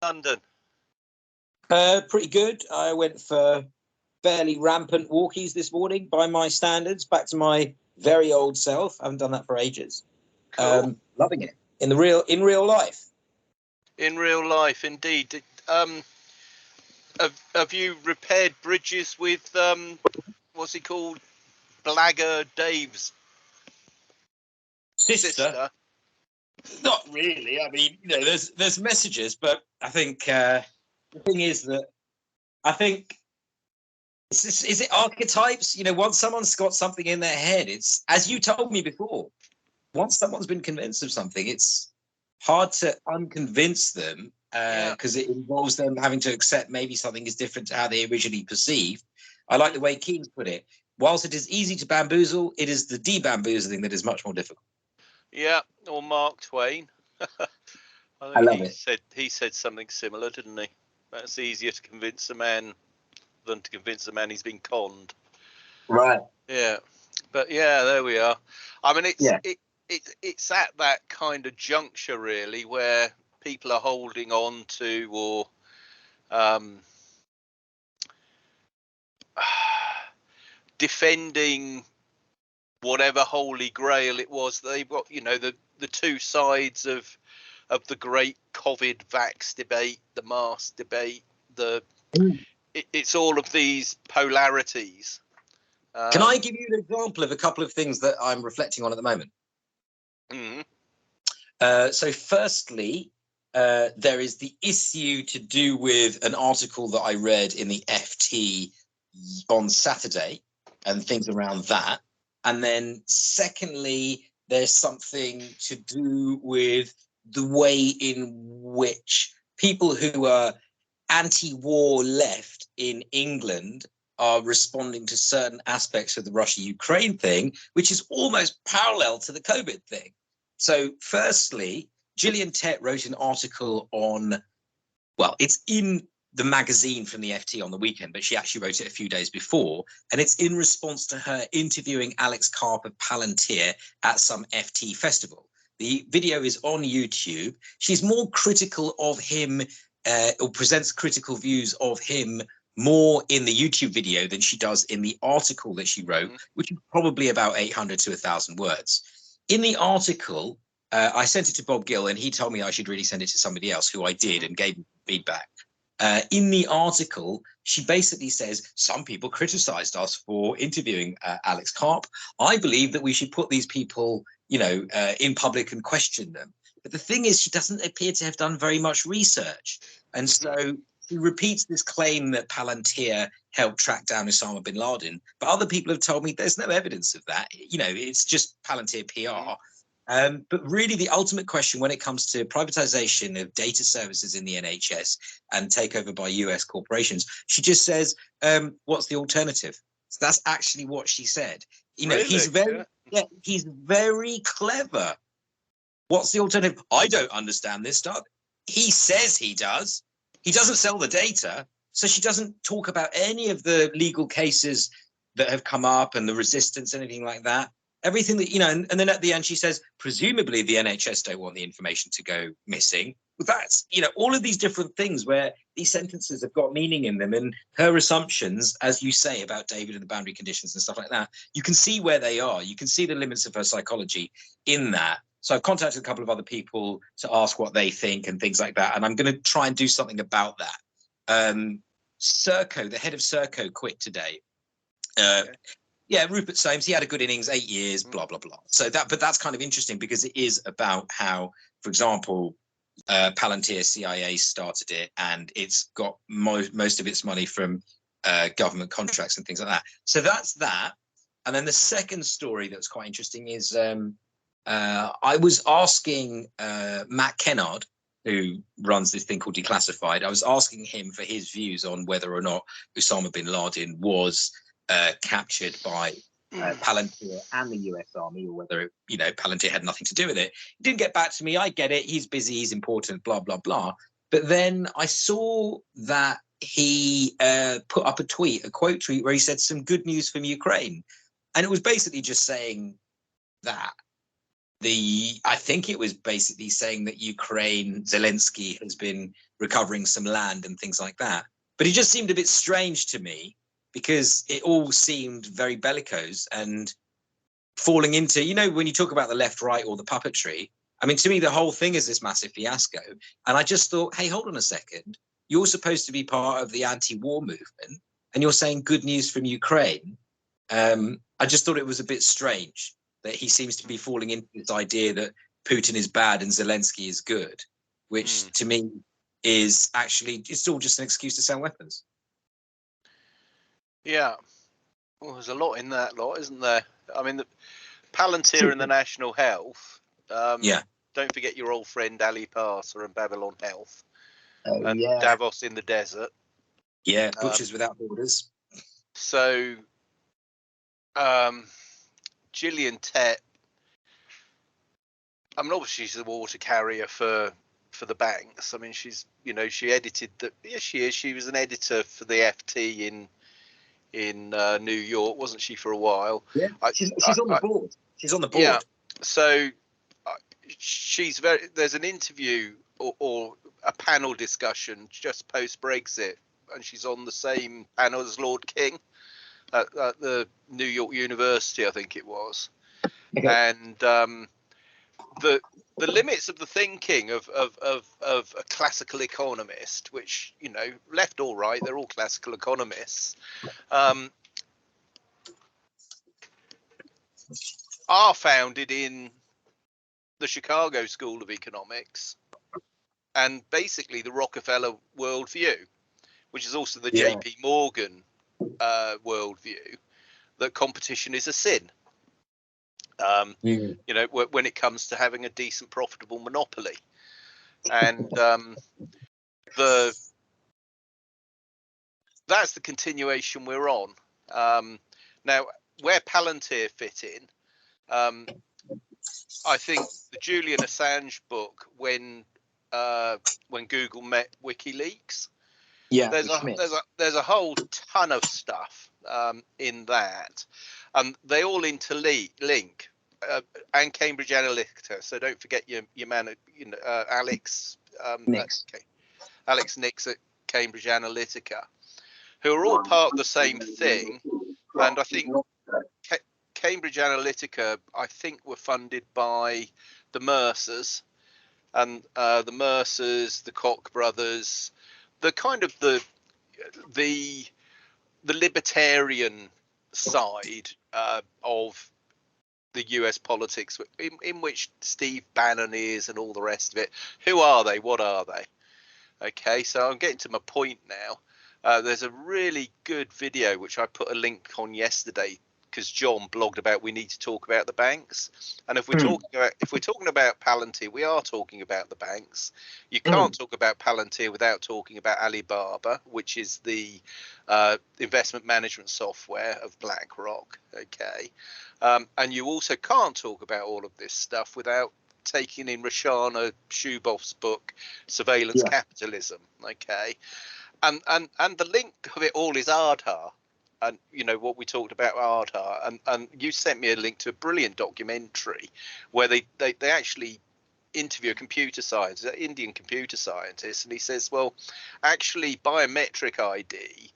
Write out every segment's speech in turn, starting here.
London? Pretty good. I went for fairly rampant walkies this morning by my standards, back to my very old self. I haven't done that for ages. Cool. Loving it in real life. In real life, indeed. Have you repaired bridges with what's he called, Blagger Dave's sister? Not really. I mean, you know, there's messages, but I think the thing is that I think is it archetypes? You know, once someone's got something in their head, it's, as you told me before, once someone's been convinced of something, it's hard to unconvince them because it involves them having to accept maybe something is different to how they originally perceived. I like the way Keynes put it. Whilst it is easy to bamboozle, it is the de-bamboozling that is much more difficult. Yeah, or Mark Twain. I love it. He said something similar, didn't he? That's easier to convince a man than to convince a man he's been conned. Right. Yeah, but yeah, there we are. I mean, it's at that kind of juncture really where people are holding on to or defending whatever holy grail it was. They've got, you know, the two sides of the great COVID vax debate, the mask debate, it's all of these polarities. Can I give you an example of a couple of things that I'm reflecting on at the moment? So firstly, there is the issue to do with an article that I read in the FT on Saturday and things around that. And then secondly, there's something to do with the way in which people who are anti-war left in England are responding to certain aspects of the Russia-Ukraine thing, which is almost parallel to the COVID thing. So firstly, Gillian Tett wrote an article on, well, it's in the magazine from the FT on the weekend, but she actually wrote it a few days before, and it's in response to her interviewing Alex Karp of Palantir at some FT festival. The video is on YouTube. She's more critical of him, or presents critical views of him more in the YouTube video than she does in the article that she wrote, which is probably about 800 to 1,000 words. In the article, I sent it to Bob Gill, and he told me I should really send it to somebody else, who I did, and gave me feedback. In the article, she basically says, some people criticized us for interviewing Alex Karp. I believe that we should put these people, you know, in public and question them. But the thing is, she doesn't appear to have done very much research. And so she repeats this claim that Palantir helped track down Osama bin Laden. But other people have told me there's no evidence of that. You know, it's just Palantir PR. But really, the ultimate question when it comes to privatization of data services in the NHS and takeover by US corporations, she just says, what's the alternative? So that's actually what she said. You know, really? He's very clever. What's the alternative? I don't understand this stuff. He says he does. He doesn't sell the data. So she doesn't talk about any of the legal cases that have come up and the resistance, anything like that. Everything that, you know, and then at the end she says, presumably the NHS don't want the information to go missing. But that's, you know, all of these different things where these sentences have got meaning in them, and her assumptions, as you say, about David and the boundary conditions and stuff like that, you can see where they are. You can see the limits of her psychology in that. So I've contacted a couple of other people to ask what they think and things like that. And I'm going to try and do something about that. Serco, the head of Serco, quit today. Yeah, Rupert Soames, he had a good innings, 8 years, blah, blah, blah. So but that's kind of interesting because it is about how, for example, Palantir CIA started it, and it's got most of its money from government contracts and things like that. So that's that. And then the second story that's quite interesting is I was asking Matt Kennard, who runs this thing called Declassified, I was asking him for his views on whether or not Osama bin Laden was captured by Palantir and the US Army, or whether, you know, Palantir had nothing to do with it. He didn't get back to me. I get it. He's busy. He's important, blah, blah, blah. But then I saw that he put up a quote tweet where he said some good news from Ukraine. And it was basically just saying that I think it was basically saying that Ukraine, Zelensky has been recovering some land and things like that. But it just seemed a bit strange to me because it all seemed very bellicose and falling into, when you talk about the left, right, or the puppetry, I mean, to me, the whole thing is this massive fiasco. And I just thought, hey, hold on a second. You're supposed to be part of the anti-war movement, and you're saying good news from Ukraine. I just thought it was a bit strange that he seems to be falling into this idea that Putin is bad and Zelensky is good, which to me is actually, it's all just an excuse to sell weapons. Yeah. Well, there's a lot in that lot, isn't there? I mean, the Palantir and the National Health. Don't forget your old friend Ali Parser and Babylon Health. And Davos in the desert. Yeah, Butchers Without Borders. So, Gillian Tett, I mean, obviously she's the water carrier for the banks. I mean, she's, she edited the, yes, she is. She was an editor for the FT in New York, wasn't she, for a while? Yeah, she's on the board. She's on the board. Yeah, so she's there's an interview or a panel discussion just post-Brexit, and she's on the same panel as Lord King at the New York University, I think it was. Okay. And the limits of the thinking of a classical economist, which, left or right, they're all classical economists, are founded in the Chicago School of Economics and basically the Rockefeller worldview, which is also the JP Morgan worldview, that competition is a sin. When it comes to having a decent, profitable monopoly. And that's the continuation we're on. Now, where Palantir fit in, I think the Julian Assange book, when Google met WikiLeaks, there's a whole ton of stuff in that, and they all interlink. And Cambridge Analytica. So don't forget your man, Alex Nix. Alex Nix at Cambridge Analytica, who are all part of the same thing. And I think Cambridge Analytica, I think, were funded by the Mercers, and the Mercers, the Koch brothers, the kind of the libertarian side of the US politics, in which Steve Bannon is and all the rest of it. Who are they? What are they? Okay, so I'm getting to my point now. There's a really good video which I put a link on yesterday because John blogged about we need to talk about the banks. And if we're talking about Palantir, we are talking about the banks. You can't talk about Palantir without talking about Alibaba, which is the investment management software of BlackRock. Okay, and you also can't talk about all of this stuff without taking in Roshana Zuboff's book, Surveillance Capitalism. Okay, and the link of it all is Aadhaar. And what we talked about Aadhaar, and you sent me a link to a brilliant documentary where they actually interview a computer scientist, an Indian computer scientist, and he says, well, actually biometric ID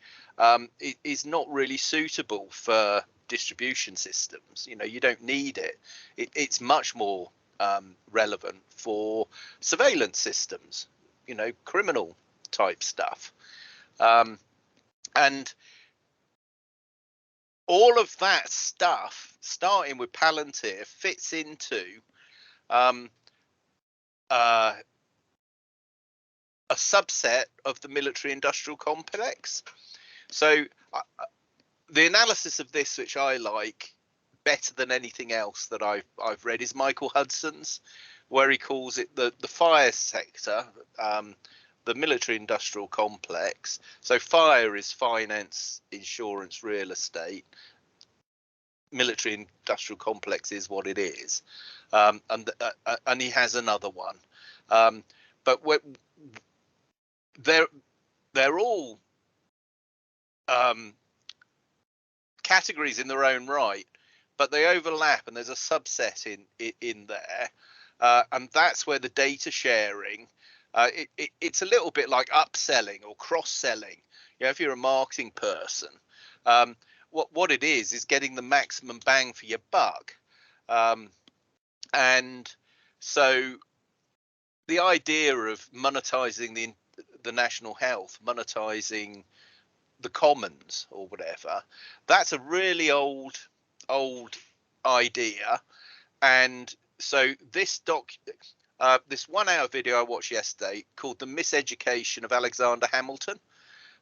is not really suitable for distribution systems. You don't need it. It's much more relevant for surveillance systems, criminal type stuff, and all of that stuff, starting with Palantir, fits into a subset of the military-industrial complex. So the analysis of this, which I like better than anything else that I've read, is Michael Hudson's, where he calls it the fire sector, the military-industrial complex. So fire is finance, insurance, real estate. Military-industrial complex is what it is, and he has another one, but they're all categories in their own right, but they overlap, and there's a subset in there, and that's where the data sharing It's a little bit like upselling or cross-selling. You know, if you're a marketing person, what it is getting the maximum bang for your buck. And so the idea of monetizing the national health, monetizing the commons or whatever, that's a really old idea. And so this this 1 hour video I watched yesterday called The Miseducation of Alexander Hamilton.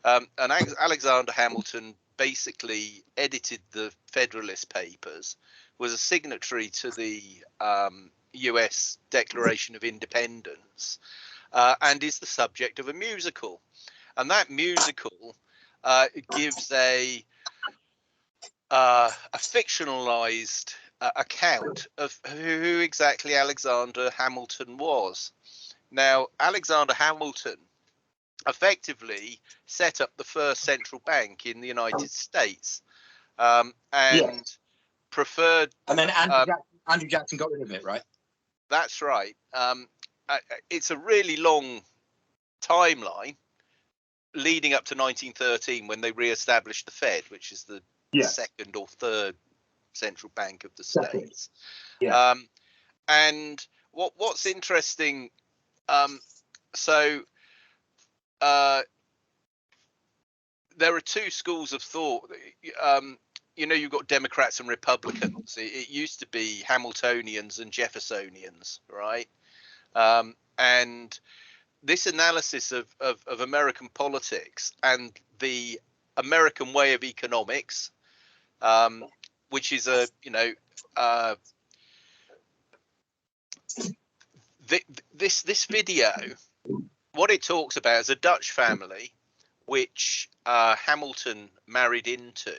And Alexander Hamilton basically edited the Federalist Papers, was a signatory to the US Declaration of Independence, and is the subject of a musical. And that musical gives a fictionalized account of who exactly Alexander Hamilton was. Now, Alexander Hamilton effectively set up the first central bank in the United States, and preferred. And then Andrew Jackson got rid of it, right? That's right. It's a really long timeline leading up to 1913 when they re-established the Fed, which is the second or third central bank of the states. And what's interesting, so there are two schools of thought. You know, you've got Democrats and Republicans. It used to be Hamiltonians and Jeffersonians, right? And this analysis of American politics and the American way of economics, which is this video, what it talks about is a Dutch family which Hamilton married into,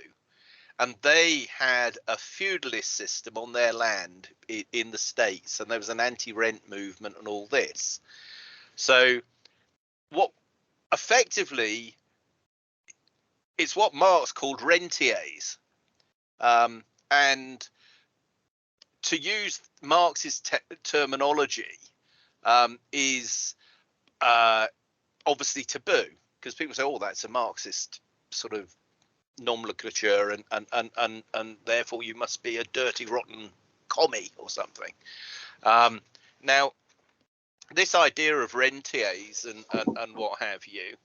and they had a feudalist system on their land in the States, and there was an anti-rent movement and all this. So what effectively it's what Marx called rentiers, and to use Marx's terminology is obviously taboo, because people say, oh, that's a Marxist sort of nomenclature, and therefore you must be a dirty, rotten commie or something. Now, this idea of rentiers and what have you,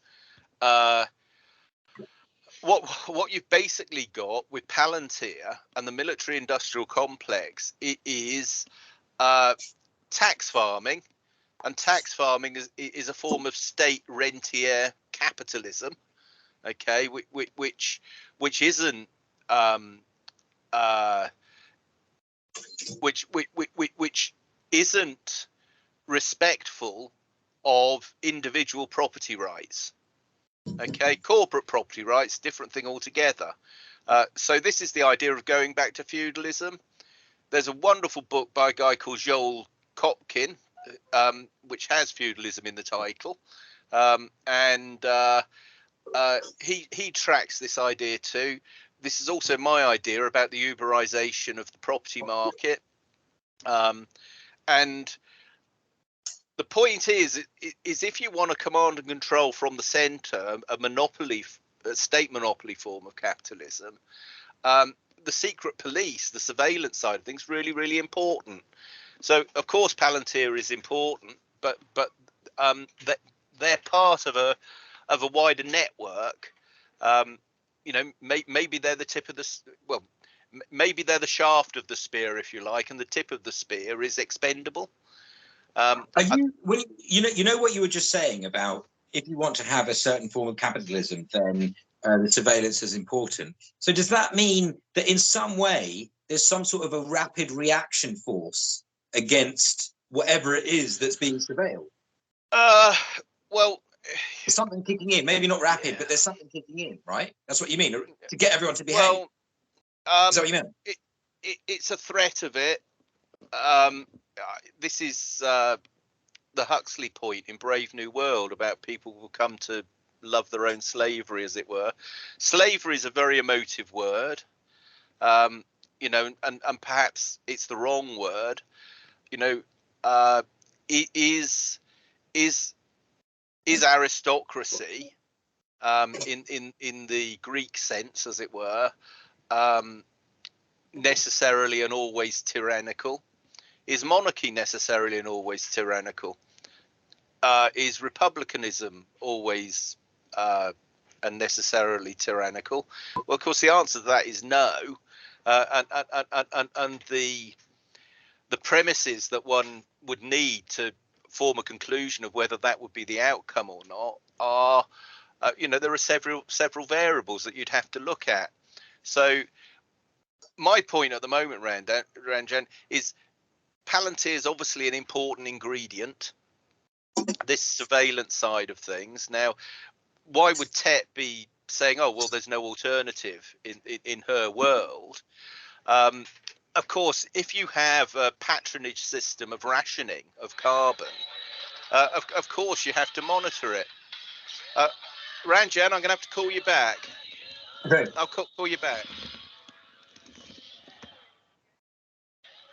what you've basically got with Palantir and the military-industrial complex, it is tax farming, and tax farming is a form of state rentier capitalism. Okay, which isn't which isn't respectful of individual property rights. Okay, corporate property rights, different thing altogether. So this is the idea of going back to feudalism. There's a wonderful book by a guy called Joel Kopkin, which has feudalism in the title, and he tracks this idea too. This is also my idea about the Uberization of the property market, and the point is if you want to command and control from the centre, a state monopoly form of capitalism, the secret police, the surveillance side of things, really, really important. So of course Palantir is important, but they're part of a wider network. You know, maybe they're the tip of the maybe they're the shaft of the spear, if you like, and the tip of the spear is expendable. You know what you were just saying about if you want to have a certain form of capitalism, then the surveillance is important. So does that mean that in some way there's some sort of a rapid reaction force against whatever it is that's being surveilled? Well, there's something kicking in, maybe not rapid, but there's something kicking in, right? That's what you mean, to get everyone to behave. Well, is that what you meant? It's a threat of it. This is the Huxley point in Brave New World about people will come to love their own slavery, as it were. Slavery is a very emotive word, you know, and perhaps it's the wrong word. You know, it is is aristocracy, in the Greek sense, as it were, necessarily and always tyrannical? Is monarchy necessarily and always tyrannical? Is republicanism always and necessarily tyrannical? Well, of course, the answer to that is no. And the premises that one would need to form a conclusion of whether that would be the outcome or not are, there are several variables that you'd have to look at. So my point at the moment, Ranjan, is Palantir is obviously an important ingredient, this surveillance side of things. Now, why would Tett be saying, oh, well, there's no alternative in her world? Of course, if you have a patronage system of rationing of carbon, of course you have to monitor it. Ranjan, I'm going to have to call you back. Okay. I'll call you back.